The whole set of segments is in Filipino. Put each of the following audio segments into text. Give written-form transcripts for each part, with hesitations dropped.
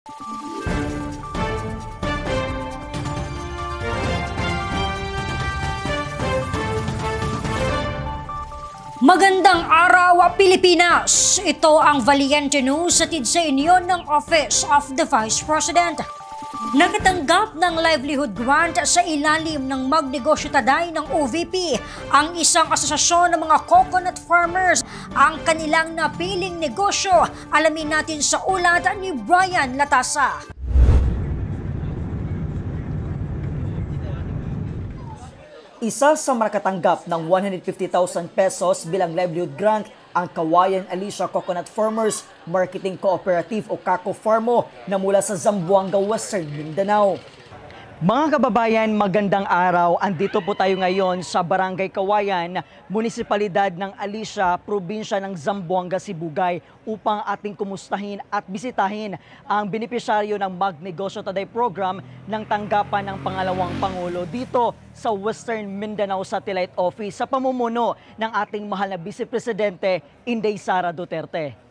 Magandang araw, Pilipinas! Ito ang Valiente News hatid sa inyo ng Office of the Vice President. Nakatanggap ng livelihood grant sa ilalim ng Magnegosyo Taday ng OVP ang isang asosasyon ng mga coconut farmers. Ang kanilang napiling negosyo, alamin natin sa ulat ni Brian Latasa. Isa sa makatanggap ng 150,000 pesos bilang livelihood grant ang Kawayan Alicia Coconut Farmers Marketing Cooperative o Kako Farmo na mula sa Zamboanga, Western Mindanao. Mga kababayan, magandang araw. Andito po tayo ngayon sa Barangay Kawayan, Munisipalidad ng Alicia, Probinsya ng Zamboanga, Sibugay upang ating kumustahin at bisitahin ang benepisyaryo ng Magnegosyo Taday Program ng tanggapan ng pangalawang Pangulo dito sa Western Mindanao Satellite Office sa pamumuno ng ating mahal na Vice Presidente Inday Sara Duterte.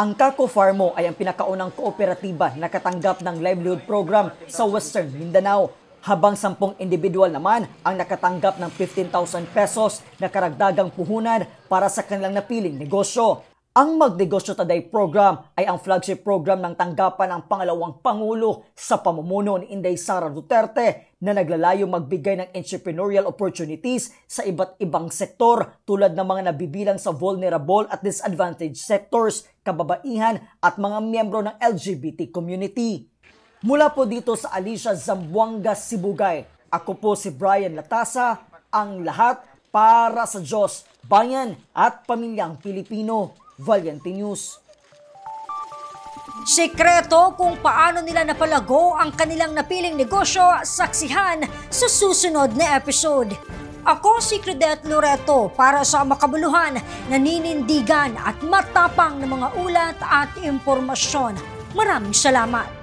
Ang Kako Farmo ay ang pinakaunang kooperatiba na nakatanggap ng livelihood program sa Western Mindanao, habang 10 individual naman ang nakatanggap ng 15,000 pesos na karagdagang puhunan para sa kanilang napiling negosyo. Ang Magnegosyo Taday Program ay ang flagship program ng tanggapan ng pangalawang Pangulo sa pamumuno ni Inday Sara Duterte na naglalayong magbigay ng entrepreneurial opportunities sa iba't ibang sektor tulad ng mga nabibilang sa vulnerable at disadvantaged sectors, kababaihan at mga miyembro ng LGBT community. Mula po dito sa Alicia, Zamboanga, Sibugay, ako po si Brian Latasa, ang lahat para sa Diyos, bayan at pamilyang Pilipino. Valiente News. Sekreto kung paano nila napalago ang kanilang napiling negosyo, saksihan sa susunod na episode. Ako si Claudette Loreto para sa makabuluhan, naninindigan at matapang na mga ulat at impormasyon. Maraming salamat.